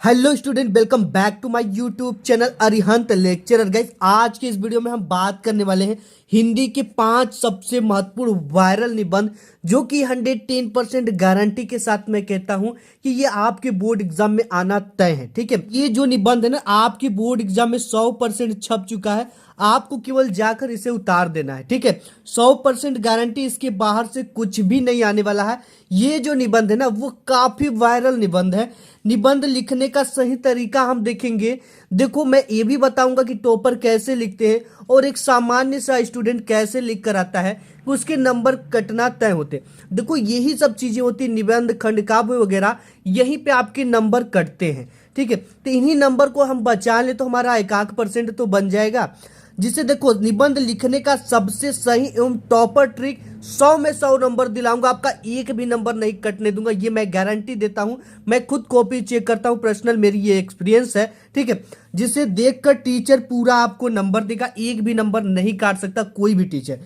Hello student, welcome back to my YouTube channel Arihant lecturer. Guys, आज के इस video में हम बात करने वाले हैं हिंदी के 5 सबसे महत्वपूर्ण वायरल निबंध, जो कि 110% गारंटी के साथ मैं कहता हूं कि ये आपके बोर्ड एग्जाम में आना तय है। ठीक है, ये जो निबंध है ना, आपके बोर्ड एग्जाम में 100% छप चुका है। आपको केवल जाकर इसे उतार देना है। ठीक है, 100% गारंटी, इसके बाहर से कुछ भी नहीं आने वाला है। ये जो निबंध है ना, वो काफी वायरल निबंध है। निबंध लिखने का सही तरीका हम देखेंगे। देखो, मैं ये भी बताऊंगा कि टॉपर कैसे लिखते हैं और एक सामान्य सा स्टूडेंट कैसे लिख कर आता है, उसके नंबर कटना तय होते। देखो, यही सब चीजें होती, निबंध, खंड काव्य वगैरह, यहीं पे आपके नंबर कटते हैं। ठीक है, तो इन्हीं नंबर को हम बचा ले तो हमारा 1% तो बन जाएगा। जिसे देखो, निबंध लिखने का सबसे सही एवं टॉपर ट्रिक, 100 में 100 नंबर दिलाऊंगा, आपका एक भी नंबर नहीं कटने दूंगा, ये मैं गारंटी देता हूं। मैं खुद कॉपी चेक करता हूं, पर्सनल मेरी ये एक्सपीरियंस है। ठीक है, जिसे देखकर टीचर पूरा आपको नंबर देगा, एक भी नंबर नहीं काट सकता कोई भी टीचर,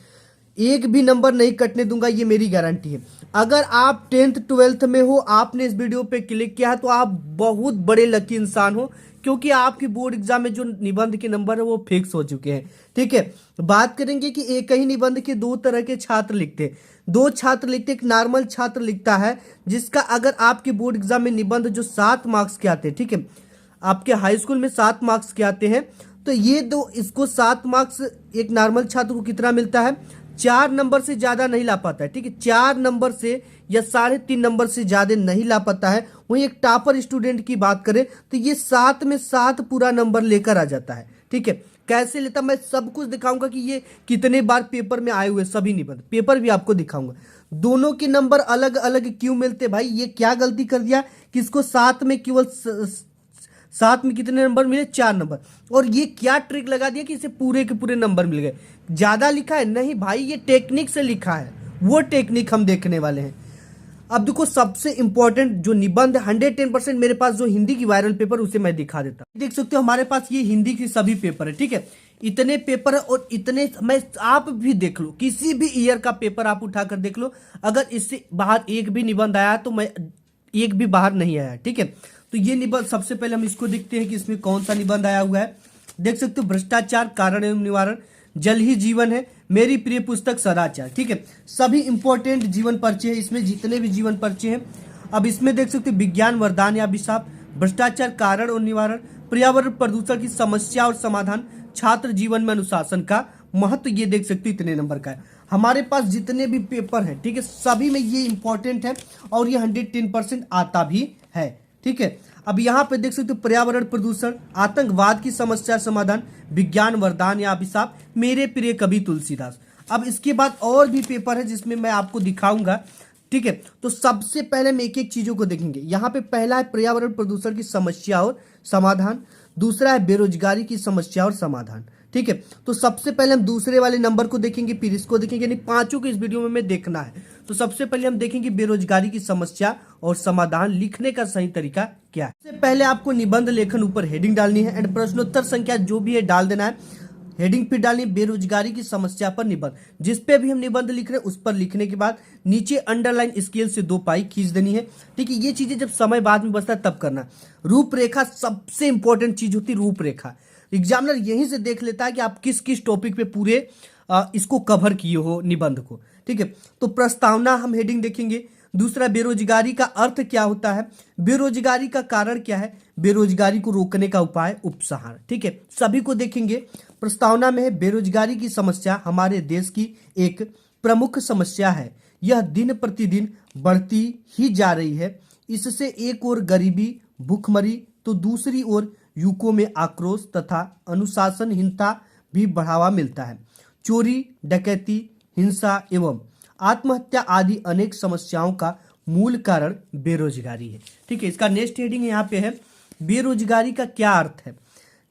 एक भी नंबर नहीं कटने दूंगा, ये मेरी गारंटी है। अगर आप 10th 12th में हो, आपने इस वीडियो पे क्लिक किया है, तो आप बहुत बड़े लकी इंसान हो, क्योंकि आपकी बोर्ड एग्जाम में जो निबंध के नंबर है वो फिक्स हो चुके हैं। ठीक है, बात करेंगे कि एक ही निबंध के दो तरह के छात्र लिखते हैं। दो छात्र लिखते, एक नॉर्मल छात्र लिखता है, जिसका अगर आपके बोर्ड एग्जाम में निबंध जो 7 मार्क्स के आते हैं, ठीक है, आपके हाई स्कूल में 7 मार्क्स के आते हैं, तो ये दो, इसको 7 मार्क्स एक नॉर्मल छात्र को कितना मिलता है, 4 नंबर से ज्यादा नहीं ला पाता है। ठीक है, 4 नंबर से या 3.5 नंबर से ज्यादा नहीं ला पाता है। वहीं एक टॉपर स्टूडेंट की बात करें तो ये 7 में 7 पूरा नंबर लेकर आ जाता है। ठीक है, कैसे लेता, मैं सब कुछ दिखाऊंगा कि ये कितने बार पेपर में आए हुए सभी निबंध, पेपर भी आपको दिखाऊंगा। दोनों के नंबर अलग अलग क्यों मिलते भाई, ये क्या गलती कर दिया कि इसको 7 में केवल 7 में कितने नंबर मिले, 4 नंबर, और ये क्या ट्रिक लगा दिया कि इसे पूरे के पूरे नंबर मिल गए। ज्यादा लिखा है नहीं भाई, ये टेक्निक से लिखा है, वो टेक्निक हम देखने वाले हैं। अब देखो, सबसे इंपॉर्टेंट जो निबंध 110% मेरे पास जो हिंदी की वायरल पेपर, उसे मैं दिखा देता हूं। देख सकते हो हमारे पास ये हिंदी की सभी पेपर है। ठीक है, इतने पेपर है और इतने, मैं आप भी देख लो, किसी भी ईयर का पेपर आप उठाकर देख लो, अगर इससे बाहर एक भी निबंध आया तो मैं एक भी बाहर नहीं आया। ठीक है, तो ये निबंध, सबसे पहले हम इसको देखते हैं कि इसमें कौन सा निबंध आया हुआ है। देख सकते हो, भ्रष्टाचार कारण एवं निवारण, जल ही जीवन है, मेरी प्रिय पुस्तक सदाचार। ठीक है, सभी इंपॉर्टेंट जीवन परिचय है इसमें, जितने भी जीवन परिचय हैं। अब इसमें देख सकते हो, विज्ञान वरदान या अभिशाप, भ्रष्टाचार कारण और निवारण, पर्यावरण प्रदूषण की समस्या और समाधान, छात्र जीवन में अनुशासन का महत्व, ये देख सकते हो इतने नंबर का है। हमारे पास जितने भी पेपर हैं, ठीक है, सभी में ये इंपॉर्टेंट है और ये 110% आता भी है। ठीक है, अब यहाँ पे देख सकते हो, पर्यावरण प्रदूषण, आतंकवाद की समस्या समाधान, विज्ञान वरदान या अभिशाप, मेरे प्रिय कवि तुलसीदास। अब इसके बाद और भी पेपर है जिसमें मैं आपको दिखाऊंगा। ठीक है, तो सबसे पहले हम एक एक चीजों को देखेंगे। यहाँ पे पहला है पर्यावरण प्रदूषण की समस्या और समाधान, दूसरा है बेरोजगारी की समस्या और समाधान। ठीक है, तो सबसे पहले हम दूसरे वाले नंबर को देखेंगे, फिर इसको देखेंगे, यानी पांचों को इस वीडियो में हमें देखना है। तो सबसे पहले हम देखेंगे बेरोजगारी की समस्या और समाधान लिखने का सही तरीका क्या है। सबसे पहले आपको निबंध लेखन ऊपर हेडिंग डालनी है एंड प्रश्नोत्तर संख्या जो भी है डाल देना है। हेडिंग फिर डालनी है बेरोजगारी की समस्या पर निबंध, जिस पे भी हम निबंध लिख रहे हैं उस पर लिखने के बाद नीचे अंडरलाइन स्केल से 2 पाई खींच देनी है। ठीक है, ये चीजें जब समय बाद में बचता है तब करना। रूपरेखा सबसे इंपॉर्टेंट चीज होती है, रूपरेखा। एग्जामिनर यहीं से देख लेता है कि आप किस किस टॉपिक पे पूरे इसको कवर किए हो निबंध को। ठीक है, तो प्रस्तावना हम हेडिंग देखेंगे। दूसरा, बेरोजगारी का अर्थ क्या होता है, बेरोजगारी का कारण क्या है, बेरोजगारी को रोकने का उपाय, उपसंहार। ठीक है, सभी को देखेंगे। प्रस्तावना में है, बेरोजगारी की समस्या हमारे देश की एक प्रमुख समस्या है, यह दिन प्रतिदिन बढ़ती ही जा रही है। इससे एक ओर गरीबी, भूखमरी, तो दूसरी ओर युवकों में आक्रोश तथा अनुशासनहीनता भी बढ़ावा मिलता है। चोरी, डकैती, हिंसा एवं आत्महत्या आदि अनेक समस्याओं का मूल कारण बेरोजगारी है। ठीक है, इसका नेक्स्ट हेडिंग यहाँ पे है, बेरोजगारी का क्या अर्थ है,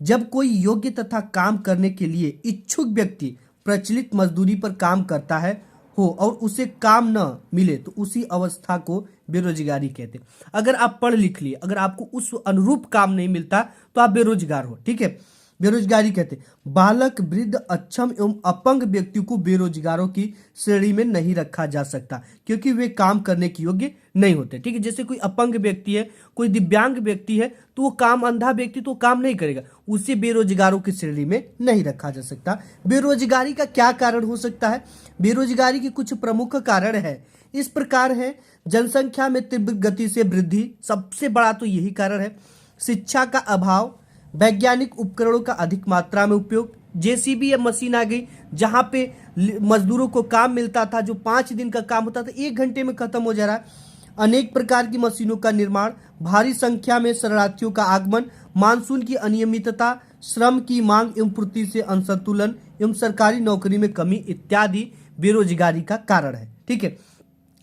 जब कोई योग्य तथा काम करने के लिए इच्छुक व्यक्ति प्रचलित मजदूरी पर काम करता है हो और उसे काम न मिले तो उसी अवस्था को बेरोजगारी कहते हैं। अगर आप पढ़ लिख लिए, अगर आपको उस अनुरूप काम नहीं मिलता तो आप बेरोजगार हो। ठीक है, बेरोजगारी कहते हैं बालक, वृद्ध, अक्षम एवं अपंग व्यक्ति को बेरोजगारों की श्रेणी में नहीं रखा जा सकता क्योंकि वे काम करने के योग्य नहीं होते। ठीक है, जैसे कोई अपंग व्यक्ति है, कोई दिव्यांग व्यक्ति है, तो वो काम, अंधा व्यक्ति तो काम नहीं करेगा, उसे बेरोजगारों की श्रेणी में नहीं रखा जा सकता। बेरोजगारी का क्या कारण हो सकता है? बेरोजगारी के कुछ प्रमुख कारण है, इस प्रकार है। जनसंख्या में तीव्र गति से वृद्धि, सबसे बड़ा तो यही कारण है। शिक्षा का अभाव, वैज्ञानिक उपकरणों का अधिक मात्रा में उपयोग, जेसीबी या मशीन आ गई जहां पे मजदूरों को काम मिलता था, जो 5 दिन का काम होता था 1 घंटे में खत्म हो जा रहा है। अनेक प्रकार की मशीनों का निर्माण, भारी संख्या में शरणार्थियों का आगमन, मानसून की अनियमितता, श्रम की मांग एवं पूर्ति से असंतुलन एवं सरकारी नौकरी में कमी इत्यादि बेरोजगारी का कारण है। ठीक है,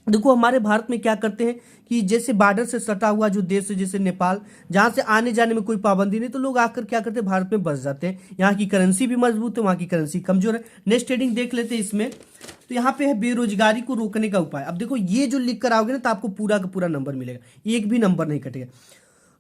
देखो हमारे भारत में क्या करते हैं कि जैसे बॉर्डर से सटा हुआ जो देश है, जैसे नेपाल, जहां से आने जाने में कोई पाबंदी नहीं, तो लोग आकर क्या करते हैं, भारत में बस जाते हैं। यहाँ की करेंसी भी मजबूत है, वहाँ की करेंसी कमजोर है। नेक्स्ट हेडिंग देख लेते हैं इसमें, तो यहाँ पे है बेरोजगारी को रोकने का उपाय। अब देखो ये जो लिख कर आओगे ना, तो आपको पूरा का पूरा नंबर मिलेगा, एक भी नंबर नहीं कटेगा।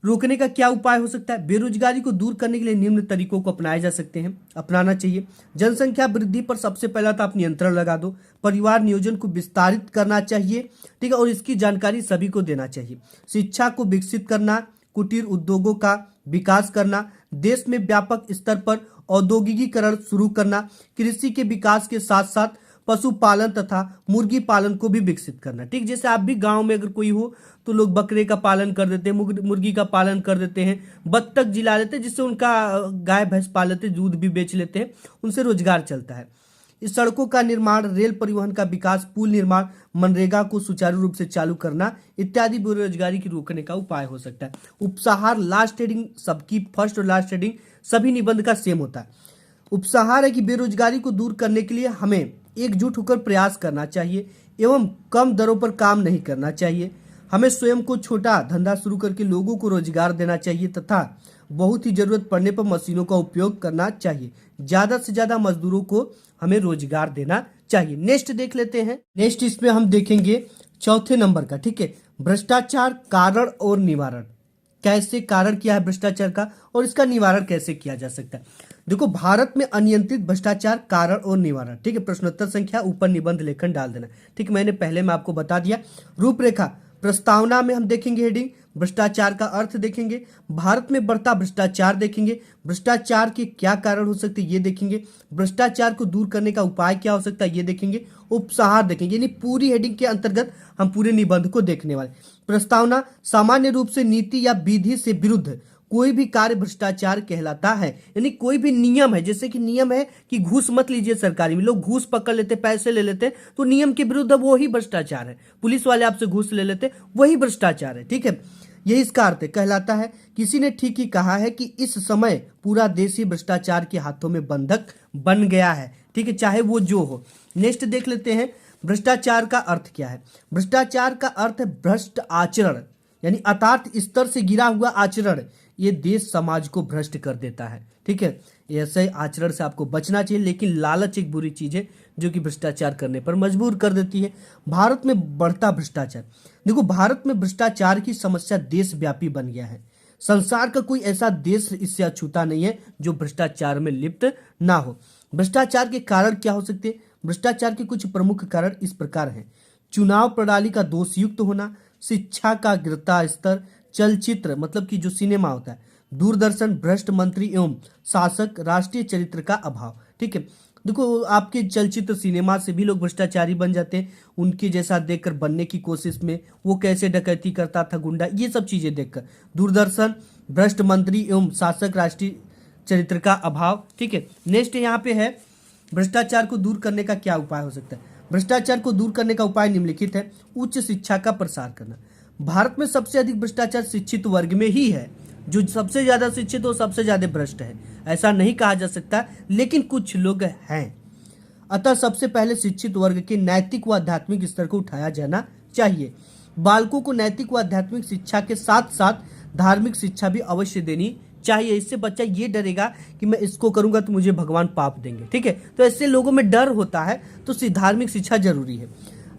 रोकने का क्या उपाय हो सकता है? बेरोजगारी को दूर करने के लिए निम्न तरीकों को अपनाए जा सकते हैं, अपनाना चाहिए। जनसंख्या वृद्धि पर सबसे पहला तो आप नियंत्रण लगा दो, परिवार नियोजन को विस्तारित करना चाहिए, ठीक है, और इसकी जानकारी सभी को देना चाहिए। शिक्षा को विकसित करना, कुटीर उद्योगों का विकास करना, देश में व्यापक स्तर पर औद्योगिकीकरण शुरू करना, कृषि के विकास के साथ साथ पशुपालन तथा मुर्गी पालन को भी विकसित करना। ठीक, जैसे आप भी गांव में अगर कोई हो तो लोग बकरे का पालन कर देते हैं, मुर्गी का पालन कर देते हैं, बत्तख जिला लेते हैं, जिससे उनका गाय भैंस पाल लेते हैं, दूध भी बेच लेते हैं, उनसे रोजगार चलता है। इस सड़कों का निर्माण, रेल परिवहन का विकास, पुल निर्माण, मनरेगा को सुचारू रूप से चालू करना इत्यादि बेरोजगारी की रोकने का उपाय हो सकता है। उपसंहार, लास्ट हेडिंग सबकी फर्स्ट और लास्ट हेडिंग सभी निबंध का सेम होता है। उपसंहार है कि बेरोजगारी को दूर करने के लिए हमें एकजुट होकर प्रयास करना चाहिए एवं कम दरों पर काम नहीं करना चाहिए। हमें स्वयं को छोटा धंधा शुरू करके लोगों को रोजगार देना चाहिए तथा बहुत ही जरूरत पड़ने पर मशीनों का उपयोग करना चाहिए। ज्यादा से ज्यादा मजदूरों को हमें रोजगार देना चाहिए। नेक्स्ट देख लेते हैं। नेक्स्ट इसमें हम देखेंगे चौथे नंबर का। ठीक है, भ्रष्टाचार कारण और निवारण। कैसे कारण क्या है भ्रष्टाचार का और इसका निवारण कैसे किया जा सकता है? देखो, भारत में अनियंत्रित भ्रष्टाचार कारण और निवारण। ठीक है, प्रश्नोत्तर संख्या ऊपर निबंध लेखन डाल देना। ठीक, मैंने पहले में आपको बता दिया। रूपरेखा, प्रस्तावना में हम देखेंगे हेडिंग, भ्रष्टाचार का अर्थ देखेंगे, भारत में बढ़ता भ्रष्टाचार देखेंगे, भ्रष्टाचार के क्या कारण हो सकते हैं ये देखेंगे, भ्रष्टाचार को दूर करने का उपाय क्या हो सकता है ये देखेंगे, उपसंहार देखेंगे। यानी पूरी हेडिंग के अंतर्गत हम पूरे निबंध को देखने वाले। प्रस्तावना, सामान्य रूप से नीति या विधि से विरुद्ध कोई भी कार्य भ्रष्टाचार कहलाता है। यानी कोई भी नियम है, जैसे कि नियम है कि घूस मत लीजिए सरकारी में, लोग घूस पकड़ लेते, पैसे ले लेते, तो नियम के विरुद्ध वो ही भ्रष्टाचार है। पुलिस वाले आपसे घूस ले लेते, वही भ्रष्टाचार है। ठीक है, यही इसका अर्थ कहलाता है। किसी ने ठीक ही कहा है कि इस समय पूरा देश ही भ्रष्टाचार के हाथों में बंधक बन गया है। ठीक है, चाहे वो जो हो। नेक्स्ट देख लेते हैं, भ्रष्टाचार का अर्थ क्या है। भ्रष्टाचार का अर्थ है भ्रष्ट आचरण, यानी अर्थात स्तर से गिरा हुआ आचरण। ये देश समाज को भ्रष्ट कर देता है। ठीक है, ऐसे आचरण से आपको बचना चाहिए, लेकिन लालच एक बुरी चीज है जो कि भ्रष्टाचार करने पर मजबूर कर देती है। भारत में बढ़ता भ्रष्टाचार। देखो, भारत में भ्रष्टाचार की समस्या देशव्यापी बन गया है। संसार का कोई ऐसा देश इससे अछूता नहीं है जो भ्रष्टाचार में लिप्त ना हो। भ्रष्टाचार के कारण क्या हो सकते हैं? भ्रष्टाचार के कुछ प्रमुख कारण इस प्रकार हैं। चुनाव प्रणाली का दोषयुक्त होना, शिक्षा का गिरता स्तर, चलचित्र मतलब कि जो सिनेमा होता है, दूरदर्शन, भ्रष्ट मंत्री एवं शासक, राष्ट्रीय चरित्र का अभाव। ठीक है, देखो आपके चलचित्र सिनेमा से भी लोग भ्रष्टाचारी बन जाते हैं, उनके जैसा देखकर बनने की कोशिश में, वो कैसे डकैती करता था, गुंडा, ये सब चीजें देखकर। दूरदर्शन, भ्रष्ट मंत्री एवं शासक, राष्ट्रीय चरित्र का अभाव। ठीक है, नेक्स्ट यहाँ पे है भ्रष्टाचार को दूर करने का क्या उपाय हो सकता है। भ्रष्टाचार को दूर करने का उपाय निम्नलिखित है। उच्च शिक्षा का प्रसार करना। भारत में सबसे अधिक भ्रष्टाचार शिक्षित वर्ग में ही है। जो सबसे ज्यादा शिक्षित हो सबसे ज्यादा भ्रष्ट है, ऐसा नहीं कहा जा सकता, लेकिन कुछ लोग हैं। अतः सबसे पहले शिक्षित वर्ग के नैतिक व आध्यात्मिक स्तर को उठाया जाना चाहिए। बालकों को नैतिक व आध्यात्मिक शिक्षा के साथ साथ धार्मिक शिक्षा भी अवश्य देनी चाहिए। इससे बच्चा ये डरेगा कि मैं इसको करूंगा तो मुझे भगवान पाप देंगे। ठीक है, तो ऐसे लोगों में डर होता है, तो धार्मिक शिक्षा जरूरी है।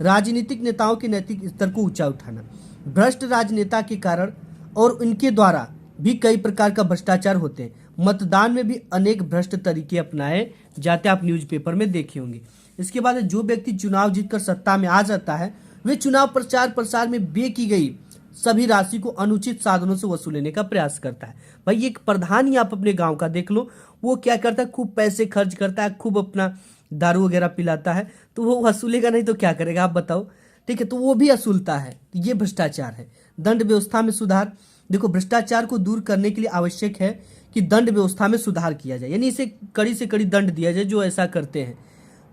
राजनीतिक नेताओं के नैतिक स्तर को ऊंचा उठाना। भ्रष्ट राजनेता के कारण और उनके द्वारा भी कई प्रकार का भ्रष्टाचार होते हैं। मतदान में भी अनेक भ्रष्ट तरीके अपनाए जाते हैं, आप न्यूज़पेपर में देखे होंगे। इसके बाद जो व्यक्ति चुनाव जीतकर सत्ता में आ जाता है वे चुनाव प्रचार प्रसार में व्यय की गई सभी राशि को अनुचित साधनों से वसूलने का प्रयास करता है। भाई एक प्रधान ही आप अपने गांव का देख लो, वो क्या करता है, खूब पैसे खर्च करता है, खूब अपना दारू वगैरह पिलाता है, तो वो वसूलेगा नहीं तो क्या करेगा आप बताओ। ठीक है, तो वो भी वसूलता है, ये भ्रष्टाचार है। दंड व्यवस्था में सुधार, देखो भ्रष्टाचार को दूर करने के लिए आवश्यक है कि दंड व्यवस्था में सुधार किया जाए, यानी इसे कड़ी से कड़ी दंड दिया जाए जो ऐसा करते हैं।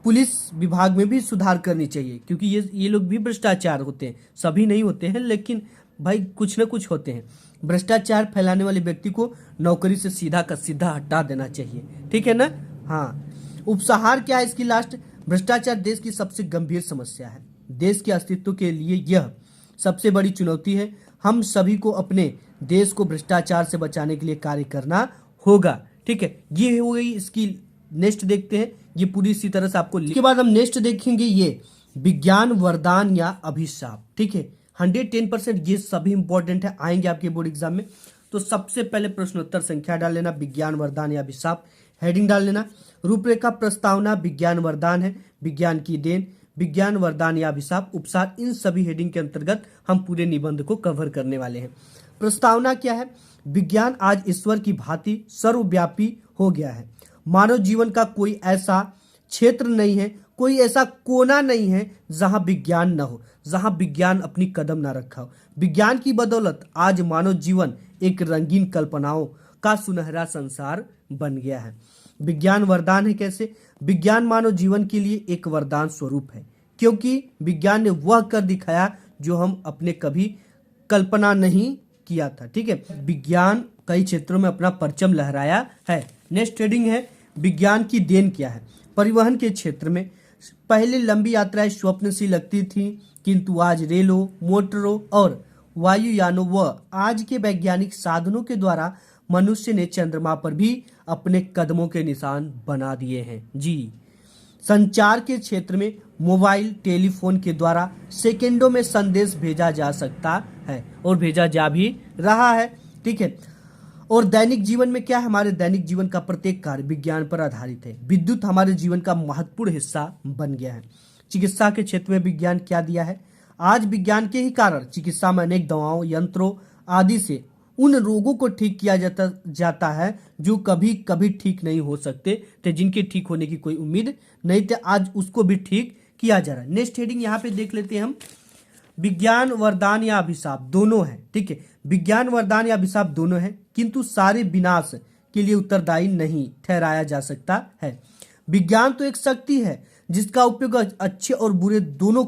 पुलिस विभाग में भी सुधार करनी चाहिए, क्योंकि ये लोग भी भ्रष्टाचार होते हैं, सभी नहीं होते हैं लेकिन भाई कुछ ना कुछ होते हैं। भ्रष्टाचार फैलाने वाले व्यक्ति को नौकरी से सीधा का सीधा हटा देना चाहिए, ठीक है ना। हाँ, उपसंहार क्या है इसकी लास्ट, भ्रष्टाचार देश की सबसे गंभीर समस्या है। देश के अस्तित्व के लिए यह सबसे बड़ी चुनौती है। हम सभी को अपने देश को भ्रष्टाचार से बचाने के लिए कार्य करना होगा, ठीक है। ये हो गई इसकी, नेक्स्ट देखते हैं, ये पूरी इसी तरह से आपको। इसके बाद हम नेक्स्ट देखेंगे ये विज्ञान वरदान या अभिशाप, ठीक है। 110% ये सभी इंपॉर्टेंट है, आएंगे आपके बोर्ड एग्जाम में। तो सबसे पहले प्रश्नोत्तर संख्या डाल लेना, विज्ञान वरदान या अभिशाप, हेडिंग डाल लेना। रूपरेखा प्रस्तावना विज्ञान वरदान है, विज्ञान की देन, विज्ञान वरदान या अभिशाप, उपसार, इन सभी हेडिंग के अंतर्गत हम पूरे निबंध को कवर करने वाले हैं। प्रस्तावना क्या है, विज्ञान आज ईश्वर की भांति सर्वव्यापी हो गया है। मानव जीवन का कोई ऐसा क्षेत्र नहीं है, कोई ऐसा कोना नहीं है जहां विज्ञान न हो, जहां विज्ञान अपनी कदम न रखा हो। विज्ञान की बदौलत आज मानव जीवन एक रंगीन कल्पनाओं का सुनहरा संसार बन गया है। विज्ञान वरदान है कैसे, विज्ञान मानव जीवन के लिए एक वरदान स्वरूप है, क्योंकि विज्ञान ने वह कर दिखाया जो हम अपने कभी कल्पना नहीं किया था, ठीक है। विज्ञान कई क्षेत्रों में अपना परचम लहराया है। नेक्स्ट हेडिंग है विज्ञान की देन क्या है। परिवहन के क्षेत्र में पहले लंबी यात्राएं स्वप्न सी लगती थी, किंतु आज रेलों, मोटरों और वायुयानों व आज के वैज्ञानिक साधनों के द्वारा मनुष्य ने चंद्रमा पर भी अपने कदमों के निशान बना दिए हैं। जी, संचार के क्षेत्र में मोबाइल टेलीफोन के द्वारा सेकेंडों में संदेश भेजा जा सकता है और भेजा जा भी रहा है, ठीक है। और दैनिक जीवन में क्या है, हमारे दैनिक जीवन का प्रत्येक कार्य विज्ञान पर आधारित है। विद्युत हमारे जीवन का महत्वपूर्ण हिस्सा बन गया है। चिकित्सा के क्षेत्र में विज्ञान क्या दिया है, आज विज्ञान के ही कारण चिकित्सा में अनेक दवाओं, यंत्रों आदि से उन रोगों को ठीक किया जाता है जो कभी कभी ठीक नहीं हो सकते थे, जिनके ठीक होने की कोई उम्मीद नहीं थी, आज उसको भी ठीक किया जा रहा है। नेक्स्ट हेडिंग यहाँ पे देख लेते हैं हम, विज्ञान वरदान या अभिशाप दोनों है, ठीक है। विज्ञान वरदान या अभिशाप दोनों है, किंतु सारे विनाश के लिए उत्तरदायी नहीं ठहराया जा सकता है। विज्ञान तो एक शक्ति है जिसका उपयोग अच्छे और बुरे दोनों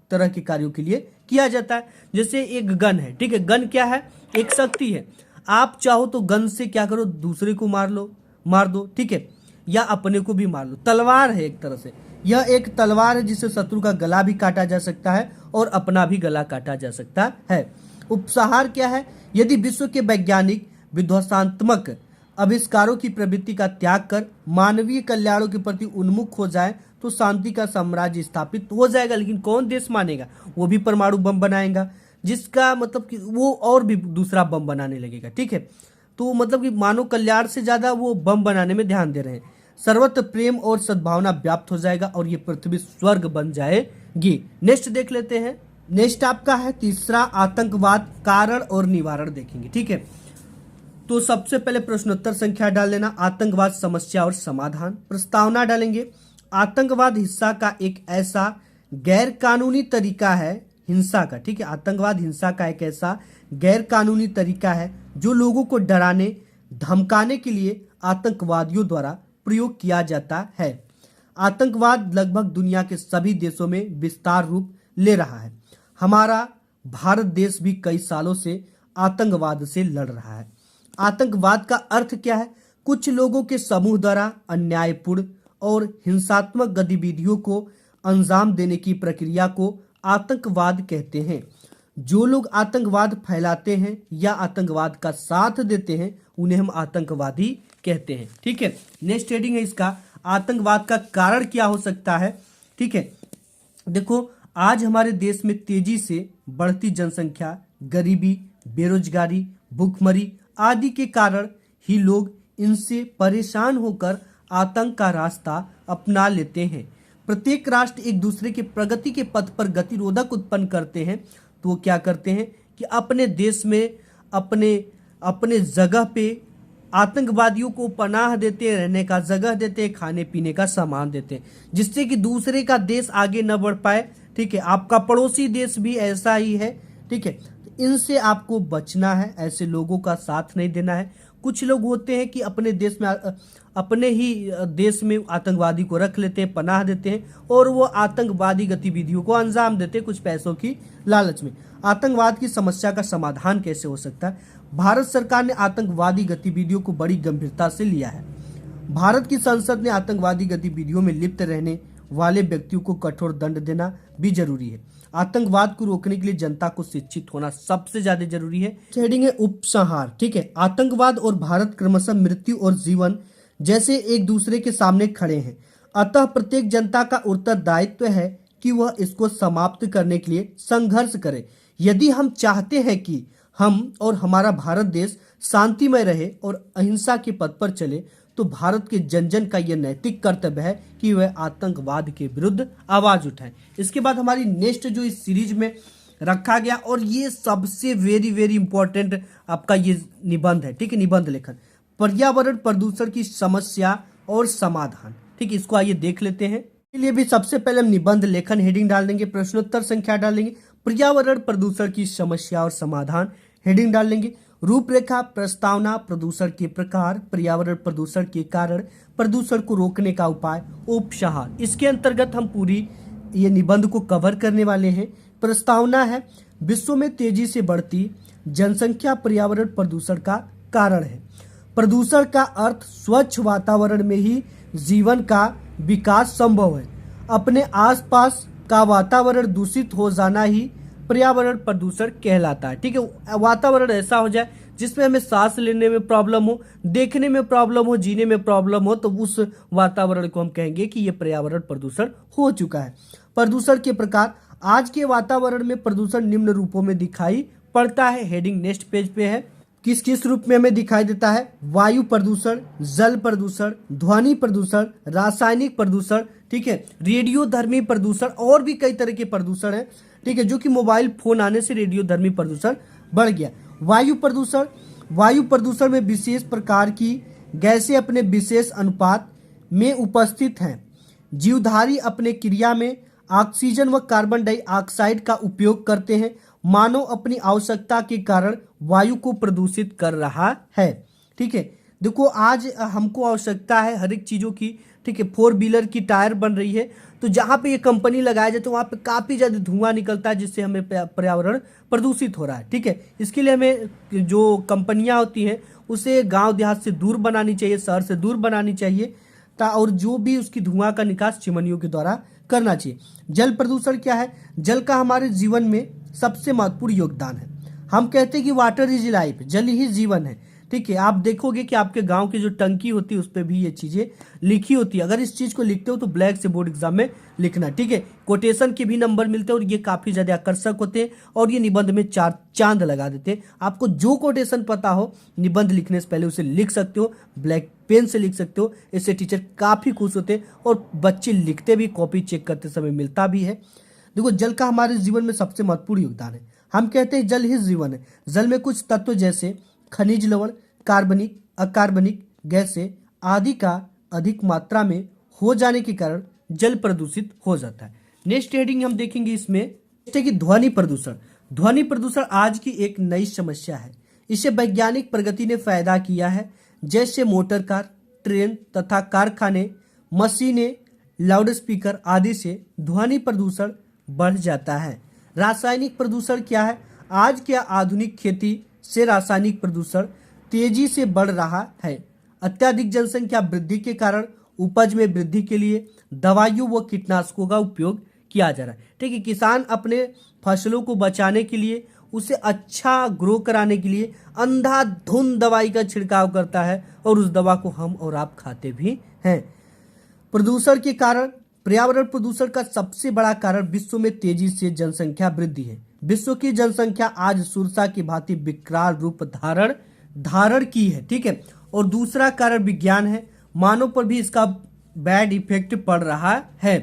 तरह के कार्यों के लिए किया जाता है। जैसे एक गन है, ठीक है, गन क्या है, एक शक्ति है। आप चाहो तो गन से क्या करो, दूसरे को मार दो, ठीक है, या अपने को भी मार लो। तलवार है एक तरह से, यह एक तलवार है जिससे शत्रु का गला भी काटा जा सकता है और अपना भी गला काटा जा सकता है। उपसंहार क्या है, यदि विश्व के वैज्ञानिक विध्वंसात्मक आविष्कारों की प्रवृत्ति का त्याग कर मानवीय कल्याणों के प्रति उन्मुख हो जाए तो शांति का साम्राज्य स्थापित हो जाएगा। लेकिन कौन देश मानेगा, वो भी परमाणु बम बनाएगा, जिसका मतलब कि वो और भी दूसरा बम बनाने लगेगा, ठीक है। तो मतलब कि मानव कल्याण से ज्यादा वो बम बनाने में ध्यान दे रहे हैं। सर्वत्र प्रेम और सद्भावना व्याप्त हो जाएगा और ये पृथ्वी स्वर्ग बन जाएगी। नेक्स्ट देख लेते हैं, नेक्स्ट आपका है तीसरा, आतंकवाद कारण और निवारण देखेंगे, ठीक है। तो सबसे पहले प्रश्नोत्तर संख्या डाल लेना, आतंकवाद समस्या और समाधान। प्रस्तावना डालेंगे, आतंकवाद हिंसा का एक ऐसा गैर कानूनी तरीका है हिंसा का, ठीक है। आतंकवाद हिंसा का एक ऐसा गैर कानूनी तरीका है जो लोगों को डराने धमकाने के लिए आतंकवादियों द्वारा प्रयोग किया जाता है। आतंकवाद लगभग दुनिया के सभी देशों में विस्तार रूप ले रहा है। हमारा भारत देश भी कई सालों से आतंकवाद से लड़ रहा है। आतंकवाद का अर्थ क्या है, कुछ लोगों के समूह द्वारा अन्यायपूर्ण और हिंसात्मक गतिविधियों को अंजाम देने की प्रक्रिया को आतंकवाद कहते हैं। जो लोग आतंकवाद फैलाते हैं या आतंकवाद का साथ देते हैं उन्हें हम आतंकवादी कहते हैं, ठीक है। नेक्स्ट हेडिंग है इसका, आतंकवाद का कारण क्या हो सकता है, ठीक है। देखो, आज हमारे देश में तेजी से बढ़ती जनसंख्या, गरीबी, बेरोजगारी, भूखमरी आदि के कारण ही लोग इनसे परेशान होकर आतंक का रास्ता अपना लेते हैं। प्रत्येक राष्ट्र एक दूसरे के प्रगति के पथ पर गतिरोधक उत्पन्न करते हैं, तो वो क्या करते हैं कि अपने देश में अपने अपने जगह पे आतंकवादियों को पनाह देते हैं, रहने का जगह देते हैं, खाने पीने का सामान देते हैं, जिससे कि दूसरे का देश आगे न बढ़ पाए। ठीक है, आपका पड़ोसी देश भी ऐसा ही है। ठीक है, इनसे आपको बचना है, ऐसे लोगों का साथ नहीं देना है। कुछ लोग होते हैं कि अपने ही देश में आतंकवादी को रख लेते हैं, पनाह देते हैं और वो आतंकवादी गतिविधियों को अंजाम देते हैं कुछ पैसों की लालच में। आतंकवाद की समस्या का समाधान कैसे हो सकता है? भारत सरकार ने आतंकवादी गतिविधियों को बड़ी गंभीरता से लिया है। भारत की संसद ने आतंकवादी गतिविधियों में लिप्त रहने वाले व्यक्तियों को कठोर दंड देना भी जरूरी है। आतंकवाद को रोकने के लिए जनता को शिक्षित होना सबसे ज्यादा जरूरी है। हेडिंग है उपसंहार। ठीक है, आतंकवाद और भारत क्रमशः मृत्यु और जीवन जैसे एक दूसरे के सामने खड़े हैं, अतः प्रत्येक जनता का उत्तरदायित्व है कि वह इसको समाप्त करने के लिए संघर्ष करे। यदि हम चाहते हैं कि हम और हमारा भारत देश शांतिमय रहे और अहिंसा के पथ पर चले, तो भारत के जन जन का यह नैतिक कर्तव्य है कि वह आतंकवाद के विरुद्ध आवाज उठाए। इसके बाद हमारी नेक्स्ट जो इस सीरीज में रखा गया और ये सबसे वेरी वेरी इंपॉर्टेंट आपका ये निबंध है। ठीक है, निबंध लेखन, पर्यावरण प्रदूषण की समस्या और समाधान। ठीक है, इसको आइए देख लेते हैं। इसके लिए भी सबसे पहले हम निबंध लेखन हेडिंग डाल देंगे, प्रश्नोत्तर संख्या डाल देंगे, पर्यावरण प्रदूषण की समस्या और समाधान हेडिंग डाल देंगे, रूपरेखा, प्रस्तावना, प्रदूषण के प्रकार, पर्यावरण प्रदूषण के कारण, प्रदूषण को रोकने का उपाय, उपसंहार। इसके अंतर्गत हम पूरी ये निबंध को कवर करने वाले हैं। प्रस्तावना है, विश्व में तेजी से बढ़ती जनसंख्या पर्यावरण प्रदूषण का कारण है। प्रदूषण का अर्थ स्वच्छ वातावरण में ही जीवन का विकास संभव है। अपने आसपास का वातावरण दूषित हो जाना ही पर्यावरण प्रदूषण कहलाता है। ठीक है, वातावरण ऐसा हो जाए जिसमें हमें सांस लेने में प्रॉब्लम हो, देखने में प्रॉब्लम हो, जीने में प्रॉब्लम हो, तो उस वातावरण को हम कहेंगे कि यह पर्यावरण प्रदूषण हो चुका है। प्रदूषण के प्रकार, आज के वातावरण में प्रदूषण निम्न रूपों में दिखाई पड़ता है। हेडिंग नेक्स्ट पेज पे है। किस किस रूप में हमें दिखाई देता है? वायु प्रदूषण, जल प्रदूषण, ध्वनि प्रदूषण, रासायनिक प्रदूषण, ठीक है, रेडियोधर्मी प्रदूषण और भी कई तरह के प्रदूषण है। ठीक है, जो कि मोबाइल फोन आने से रेडियोधर्मी प्रदूषण बढ़ गया। वायु प्रदूषण, वायु प्रदूषण में विशेष प्रकार की गैसें अपने विशेष अनुपात में उपस्थित हैं। जीवधारी अपने क्रिया में ऑक्सीजन व कार्बन डाइऑक्साइड का उपयोग करते हैं। मानव अपनी आवश्यकता के कारण वायु को प्रदूषित कर रहा है। ठीक है, देखो आज हमको आवश्यकता है हर एक चीजों की। ठीक है, 4 व्हीलर की टायर बन रही है, तो जहाँ पे ये कंपनी लगाया जाए तो वहाँ पे काफ़ी ज़्यादा धुआं निकलता है, जिससे हमें पर्यावरण प्रदूषित हो रहा है। ठीक है, इसके लिए हमें जो कंपनियाँ होती हैं उसे गांव देहात से दूर बनानी चाहिए, शहर से दूर बनानी चाहिए, और जो भी उसकी धुआं का निकास चिमनियों के द्वारा करना चाहिए। जल प्रदूषण क्या है? जल का हमारे जीवन में सबसे महत्वपूर्ण योगदान है। हम कहते हैं कि वाटर इज लाइफ, जल ही जीवन है। ठीक है, आप देखोगे कि आपके गांव की जो टंकी होती है उस पर भी ये चीजें लिखी होती है। अगर इस चीज को लिखते हो तो ब्लैक से बोर्ड एग्जाम में लिखना। ठीक है, कोटेशन के भी नंबर मिलते हैं और ये काफी ज्यादा आकर्षक होते हैं और ये निबंध में 4 चांद लगा देते हैं। आपको जो कोटेशन पता हो निबंध लिखने से पहले उसे लिख सकते हो, ब्लैक पेन से लिख सकते हो। इससे टीचर काफी खुश होते हैं और बच्चे लिखते भी, कॉपी चेक करते समय मिलता भी है। देखो, जल का हमारे जीवन में सबसे महत्वपूर्ण योगदान है। हम कहते हैं जल ही जीवन है। जल में कुछ तत्व जैसे खनिज लवण, कार्बनिक, अकार्बनिक गैसें आदि का अधिक मात्रा में हो जाने के कारण जल प्रदूषित हो जाता है। नेक्स्ट हेडिंग हम देखेंगे इसमें है कि ध्वनि प्रदूषण। ध्वनि प्रदूषण आज की एक नई समस्या है। इसे वैज्ञानिक प्रगति ने फायदा किया है, जैसे मोटर कार, ट्रेन तथा कारखाने, मशीनें, लाउडस्पीकर आदि से ध्वनि प्रदूषण बढ़ जाता है। रासायनिक प्रदूषण क्या है? आज के आधुनिक खेती से रासायनिक प्रदूषण तेजी से बढ़ रहा है। अत्यधिक जनसंख्या वृद्धि के कारण उपज में वृद्धि के लिए दवाइयों व कीटनाशकों का उपयोग किया जा रहा है। ठीक है, किसान अपने फसलों को बचाने के लिए, उसे अच्छा ग्रो कराने के लिए अंधाधुंध दवाई का छिड़काव करता है और उस दवा को हम और आप खाते भी हैं। प्रदूषण के कारण, पर्यावरण प्रदूषण का सबसे बड़ा कारण विश्व में तेजी से जनसंख्या वृद्धि है। विश्व की जनसंख्या आज सुरसा की भांति विकराल रूप धारण की है। ठीक है, और दूसरा कारण विज्ञान है। मानव पर भी इसका बैड इफेक्ट पड़ रहा है।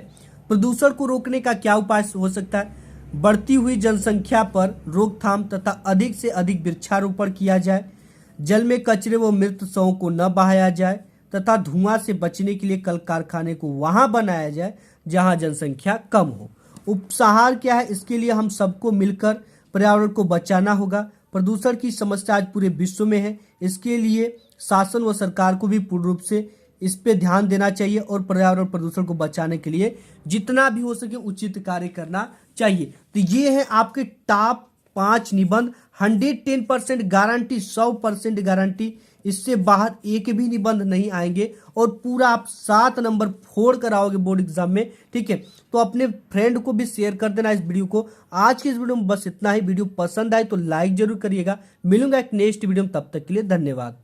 प्रदूषण को रोकने का क्या उपाय हो सकता है? बढ़ती हुई जनसंख्या पर रोकथाम तथा अधिक से अधिक वृक्षारोपण किया जाए। जल में कचरे व मृत शवों को न बहाया जाए तथा धुआं से बचने के लिए कल कारखाने को वहां बनाया जाए जहां जनसंख्या कम हो। उपसंहार क्या है? इसके लिए हम सबको मिलकर पर्यावरण को बचाना होगा। प्रदूषण की समस्या आज पूरे विश्व में है। इसके लिए शासन व सरकार को भी पूर्ण रूप से इस पे ध्यान देना चाहिए और पर्यावरण प्रदूषण को बचाने के लिए जितना भी हो सके उचित कार्य करना चाहिए। तो ये है आपके टॉप 5 निबंध। 110% गारंटी, 100% गारंटी, इससे बाहर एक भी निबंध नहीं आएंगे और पूरा आप 7 नंबर फोड़ कर आओगे बोर्ड एग्जाम में। ठीक है, तो अपने फ्रेंड को भी शेयर कर देना इस वीडियो को। आज की इस वीडियो में बस इतना ही। वीडियो पसंद आए तो लाइक जरूर करिएगा। मिलूंगा एक नेक्स्ट वीडियो में, तब तक के लिए धन्यवाद।